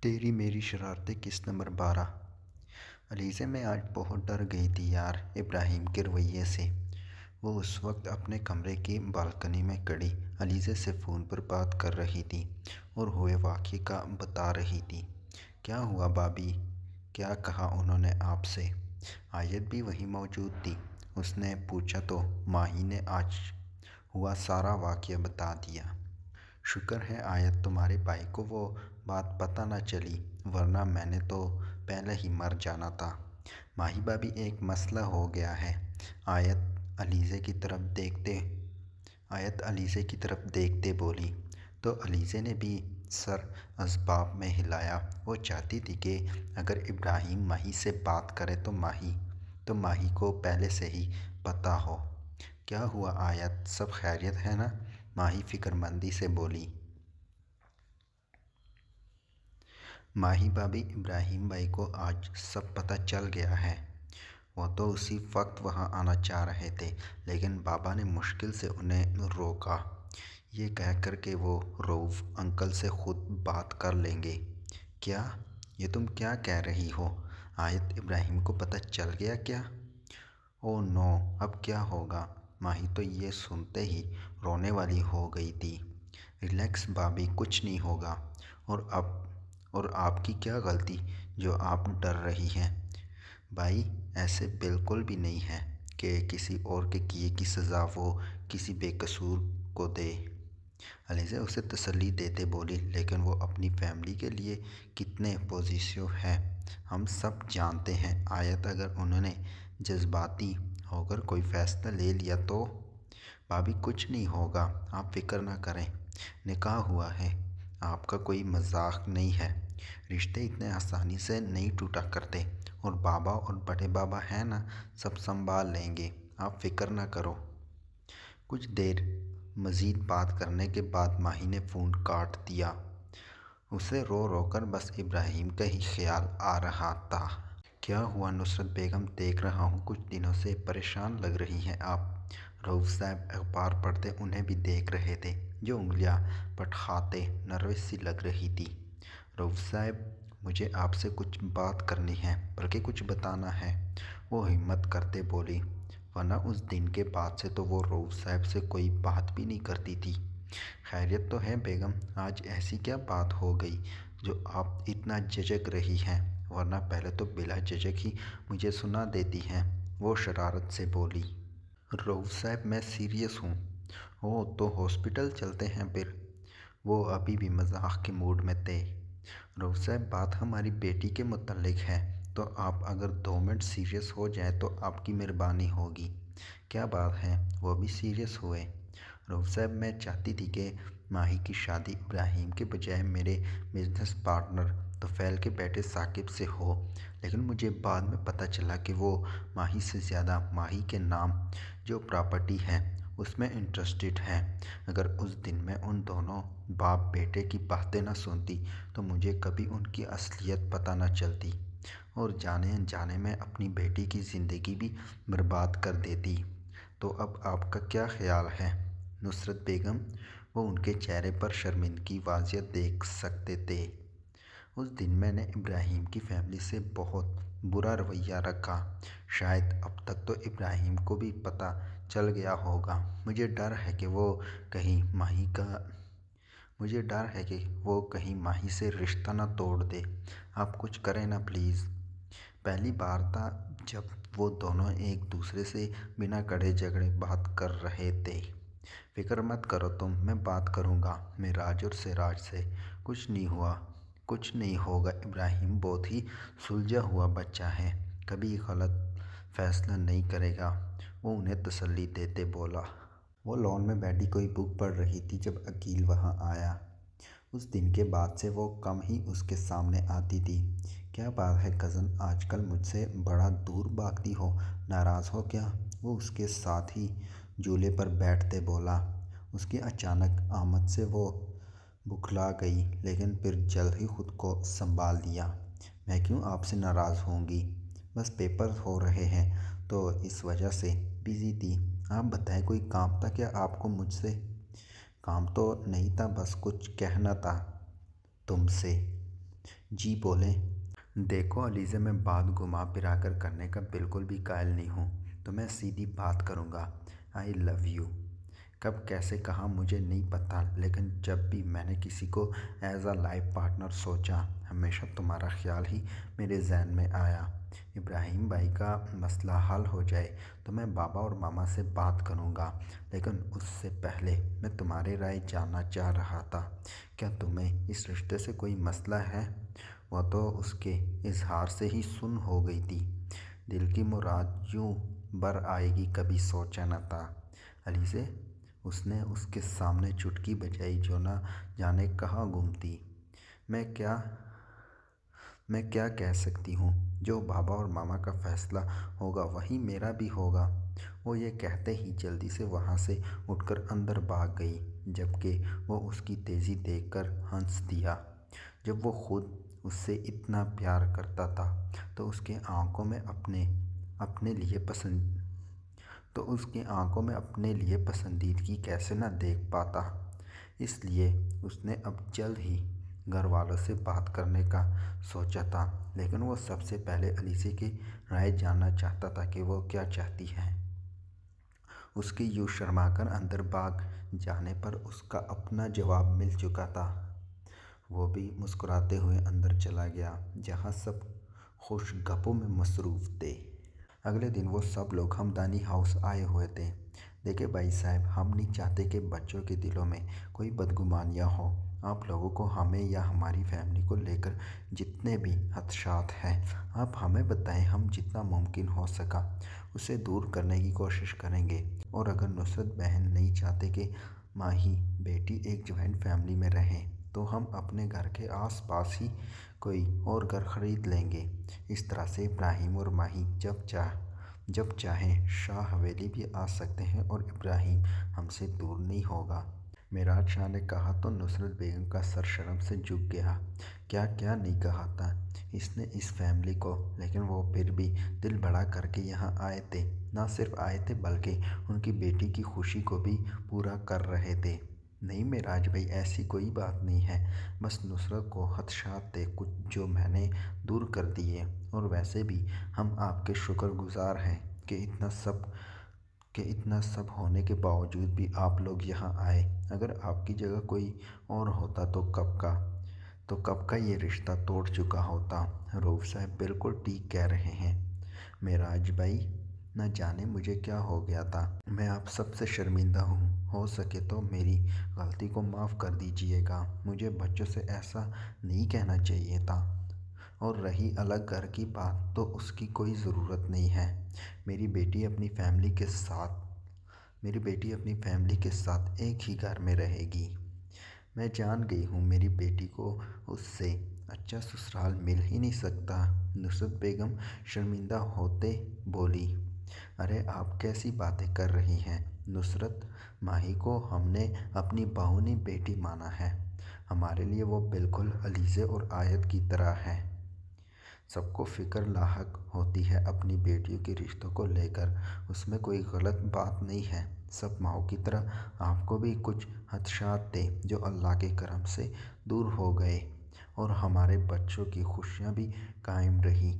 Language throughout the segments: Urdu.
تیری میری شرارتیں قسط نمبر 12۔ علیزہ میں آج بہت ڈر گئی تھی یار ابراہیم کے رویے سے۔ وہ اس وقت اپنے کمرے کی بالکنی میں کھڑی علیزہ سے فون پر بات کر رہی تھی اور ہوئے واقعے کا بتا رہی تھی۔ کیا ہوا بھابی؟ کیا کہا انہوں نے آپ سے؟ آیت بھی وہیں موجود تھی۔ اس نے پوچھا تو ماہی نے آج ہوا سارا واقعہ بتا دیا۔ شکر ہے آیت تمہارے بھائی کو وہ بات پتہ نہ چلی، ورنہ میں نے تو پہلے ہی مر جانا تھا۔ ماہی بھابی ایک مسئلہ ہو گیا ہے۔ آیت علیزہ کی طرف دیکھتے بولی۔ تو علیزہ نے بھی سر اسباب میں ہلایا۔ وہ چاہتی تھی کہ اگر ابراہیم ماہی سے بات کرے تو ماہی کو پہلے سے ہی پتہ ہو۔ کیا ہوا آیت، سب خیریت ہے نا؟ ماہی فکر مندی سے بولی۔ ماہی بھابی ابراہیم بھائی کو آج سب پتہ چل گیا ہے۔ وہ تو اسی وقت وہاں آنا چاہ رہے تھے، لیکن بابا نے مشکل سے انہیں روکا، یہ کہہ کر کہ وہ رؤوف انکل سے خود بات کر لیں گے۔ کیا؟ یہ تم کیا کہہ رہی ہو آیت، ابراہیم کو پتہ چل گیا کیا؟ اوہ نو، اب کیا ہوگا؟ ماہی تو یہ سنتے ہی رونے والی ہو گئی تھی۔ ریلیکس بھابی، کچھ نہیں ہوگا۔ اور آپ کی کیا غلطی جو آپ ڈر رہی ہیں؟ بھائی ایسے بالکل بھی نہیں ہے کہ کسی اور کے کیے کی سزا وہ کسی بے قصور کو دے۔ علیزہ اسے تسلی دیتے بولی، لیکن وہ اپنی فیملی کے لیے کتنے پوزیسیو ہے ہم سب جانتے ہیں۔ آیت، اگر انہوں نے جذباتی ہو کر کوئی فیصلہ لے لیا تو؟ بھابی کچھ نہیں ہوگا، آپ فکر نہ کریں۔ نکاح ہوا ہے، آپ کا کوئی مذاق نہیں ہے۔ رشتے اتنے آسانی سے نہیں ٹوٹا کرتے، اور بابا اور بڑے بابا ہیں نا، سب سنبھال لیں گے، آپ فکر نہ کرو۔ کچھ دیر مزید بات کرنے کے بعد ماہی نے فون کاٹ دیا۔ اسے رو رو کر بس ابراہیم کا ہی خیال آ رہا تھا۔ کیا ہوا نصرت بیگم؟ دیکھ رہا ہوں کچھ دنوں سے پریشان لگ رہی ہیں آپ۔ رؤوف صاحب اخبار پڑھتے انہیں بھی دیکھ رہے تھے، جو انگلیاں پٹخاتے نروس سی لگ رہی تھی۔ رؤوف صاحب، مجھے آپ سے کچھ بات کرنی ہے، بلکہ کچھ بتانا ہے، وہ ہمت کرتے بولی، ورنہ اس دن کے بعد سے تو وہ رؤوف صاحب سے کوئی بات بھی نہیں کرتی تھی۔ خیریت تو ہے بیگم؟ آج ایسی کیا بات ہو گئی جو آپ اتنا جھجک رہی ہیں، ورنہ پہلے تو بلا جھجک ہی مجھے سنا دیتی ہیں، وہ شرارت سے بولی۔ رؤوف صاحب میں سیریس ہوں۔ اوہ تو ہاسپٹل چلتے ہیں پھر۔ وہ ابھی بھی مذاق کے موڈ میں تھے۔ رؤوف صاحب، بات ہماری بیٹی کے متعلق ہے، تو آپ اگر 2 منٹ سیریس ہو جائیں تو آپ کی مہربانی ہوگی۔ کیا بات ہے؟ وہ بھی سیریس ہوئے۔ رؤوف صاحب، میں چاہتی تھی کہ ماہی کی شادی ابراہیم کے بجائے میرے بزنس پارٹنر طفیل کے بیٹے ثاقب سے ہو، لیکن مجھے بعد میں پتہ چلا کہ وہ ماہی سے زیادہ ماہی کے نام جو پراپرٹی ہے اس میں انٹرسٹڈ ہیں۔ اگر اس دن میں ان دونوں باپ بیٹے کی باتیں نہ سنتی تو مجھے کبھی ان کی اصلیت پتہ نہ چلتی، اور جانے انجانے میں اپنی بیٹی کی زندگی بھی برباد کر دیتی۔ تو اب آپ کا کیا خیال ہے نصرت بیگم؟ وہ ان کے چہرے پر شرمندگی واضح دیکھ سکتے تھے۔ اس دن میں نے ابراہیم کی فیملی سے بہت برا رویہ رکھا، شاید اب تک تو ابراہیم کو بھی پتہ چل گیا ہوگا۔ مجھے ڈر ہے کہ وہ کہیں ماہی سے رشتہ نہ توڑ دے۔ آپ کچھ کریں نا پلیز۔ پہلی بار تھا جب وہ دونوں ایک دوسرے سے بنا کڑے جھگڑے بات کر رہے تھے۔ فکر مت کرو تم، میں بات کروں گا معراج اور سراج سے۔ کچھ نہیں ہوگا، ابراہیم بہت ہی سلجھا ہوا بچہ ہے، کبھی غلط فیصلہ نہیں کرے گا، وہ انہیں تسلی دیتے بولا۔ وہ لان میں بیٹھی کوئی بک پڑھ رہی تھی جب عقیل وہاں آیا۔ اس دن کے بعد سے وہ کم ہی اس کے سامنے آتی تھی۔ کیا بات ہے کزن، آج کل مجھ سے بڑا دور بھاگتی ہو، ناراض ہو کیا؟ وہ اس کے ساتھ ہی جھولے پر بیٹھتے بولا۔ اس کی اچانک آمد سے وہ بوکھلا گئی، لیکن پھر جلد ہی خود کو سنبھال لیا۔ میں کیوں آپ سے ناراض ہوں گی، بس پیپر ہو رہے ہیں تو اس وجہ سے بزی تھی۔ آپ بتائیں، کوئی کام تھا کیا آپ کو مجھ سے؟ کام تو نہیں تھا، بس کچھ کہنا تھا تم سے۔ جی بولیں۔ دیکھو علیزے، میں بات گھما پھرا کر کرنے کا بالکل بھی قائل نہیں ہوں، تو میں سیدھی بات کروں گا۔ آئی لو یو۔ کب کیسے کہا مجھے نہیں پتہ، لیکن جب بھی میں نے کسی کو ایز اے لائف پارٹنر سوچا، ہمیشہ تمہارا خیال ہی میرے ذہن میں آیا۔ ابراہیم بھائی کا مسئلہ حل ہو جائے تو میں بابا اور ماما سے بات کروں گا، لیکن اس سے پہلے میں تمہاری رائے جاننا چاہ رہا تھا۔ کیا تمہیں اس رشتے سے کوئی مسئلہ ہے؟ وہ تو اس کے اظہار سے ہی سن ہو گئی تھی۔ دل کی مراد یوں بر آئے گی کبھی سوچا نہ تھا۔ علیزے، اس نے اس کے سامنے چٹکی بجائی جو نہ جانے کہاں گم تھی۔ میں کیا کہہ سکتی ہوں؟ جو بابا اور ماما کا فیصلہ ہوگا وہی میرا بھی ہوگا۔ وہ یہ کہتے ہی جلدی سے وہاں سے اٹھ کر اندر بھاگ گئی، جبکہ وہ اس کی تیزی دیکھ کر ہنس دیا۔ جب وہ خود اس سے اتنا پیار کرتا تھا تو اس کی آنکھوں میں اپنے لیے پسندیدگی کیسے نہ دیکھ پاتا۔ اس لیے اس نے اب جلد ہی گھر والوں سے بات کرنے کا سوچا تھا، لیکن وہ سب سے پہلے علیزے کی رائے جاننا چاہتا تھا کہ وہ کیا چاہتی ہے۔ اس کے یوں شرما کر اندر بھاگ جانے پر اس کا اپنا جواب مل چکا تھا۔ وہ بھی مسکراتے ہوئے اندر چلا گیا، جہاں سب خوش گپوں میں مصروف تھے۔ اگلے دن وہ سب لوگ ہمدانی ہاؤس آئے ہوئے تھے۔ دیکھیں بھائی صاحب، ہم نہیں چاہتے کہ بچوں کے دلوں میں کوئی بدگمانیاں ہوں۔ آپ لوگوں کو ہمیں یا ہماری فیملی کو لے کر جتنے بھی خدشات ہیں، آپ ہمیں بتائیں، ہم جتنا ممکن ہو سکا اسے دور کرنے کی کوشش کریں گے۔ اور اگر نصرت بہن نہیں چاہتے کہ ماہی بیٹی ایک جوائنٹ فیملی میں رہیں، تو ہم اپنے گھر کے آس پاس ہی کوئی اور گھر خرید لیں گے۔ اس طرح سے ابراہیم اور ماہی جب چاہیں شاہ حویلی بھی آ سکتے ہیں اور ابراہیم ہم سے دور نہیں ہوگا۔ معراج شاہ نے کہا تو نصرت بیگم کا سر شرم سے جھک گیا۔ کیا نہیں کہا تھا اس نے اس فیملی کو، لیکن وہ پھر بھی دل بڑا کر کے یہاں آئے تھے۔ نہ صرف آئے تھے بلکہ ان کی بیٹی کی خوشی کو بھی پورا کر رہے تھے۔ نہیں معراج بھائی، ایسی کوئی بات نہیں ہے، بس نصرت کو خدشات تھے کچھ جو میں نے دور کر دیے۔ اور ویسے بھی ہم آپ کے شکر گزار ہیں کہ اتنا سب ہونے کے باوجود بھی آپ لوگ یہاں آئے۔ اگر آپ کی جگہ کوئی اور ہوتا تو کب کا یہ رشتہ توڑ چکا ہوتا۔ رؤف صاحب بالکل ٹھیک کہہ رہے ہیں معراج بھائی، نہ جانے مجھے کیا ہو گیا تھا۔ میں آپ سب سے شرمندہ ہوں، ہو سکے تو میری غلطی کو معاف کر دیجیے گا۔ مجھے بچوں سے ایسا نہیں کہنا چاہیے تھا۔ اور رہی الگ گھر کی بات، تو اس کی کوئی ضرورت نہیں ہے۔ میری بیٹی اپنی فیملی کے ساتھ ایک ہی گھر میں رہے گی۔ میں جان گئی ہوں میری بیٹی کو اس سے اچھا سسرال مل ہی نہیں سکتا۔ نصرت بیگم شرمندہ ہوتے بولی۔ ارے آپ کیسی باتیں کر رہی ہیں نصرت؟ ماہی کو ہم نے اپنی بہو نہیں بیٹی مانا ہے۔ ہمارے لیے وہ بالکل علیزے اور آیت کی طرح ہے۔ سب کو فکر لاحق ہوتی ہے اپنی بیٹیوں کے رشتوں کو لے کر، اس میں کوئی غلط بات نہیں ہے۔ سب ماؤں کی طرح آپ کو بھی کچھ خدشات تھے جو اللہ کے کرم سے دور ہو گئے، اور ہمارے بچوں کی خوشیاں بھی قائم رہیں۔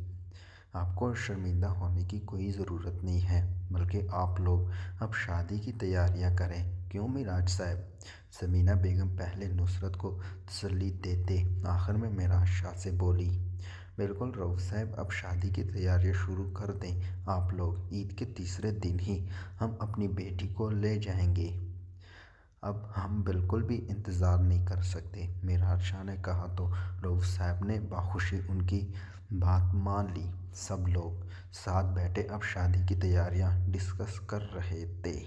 آپ کو شرمندہ ہونے کی کوئی ضرورت نہیں ہے، بلکہ آپ لوگ اب شادی کی تیاریاں کریں۔ کیوں معراج صاحب؟ ثمینہ بیگم پہلے نصرت کو تسلی دیتے آخر میں معراج شاہ سے بولی۔ بالکل رؤف صاحب، اب شادی کی تیاریاں شروع کر دیں آپ لوگ۔ عید کے تیسرے دن ہی ہم اپنی بیٹی کو لے جائیں گے۔ اب ہم بالکل بھی انتظار نہیں کر سکتے، معراج شاہ نے کہا تو رؤف صاحب نے بخوشی ان کی بات مان لی۔ سب لوگ ساتھ بیٹھے اب شادی کی تیاریاں ڈسکس کر رہے تھے۔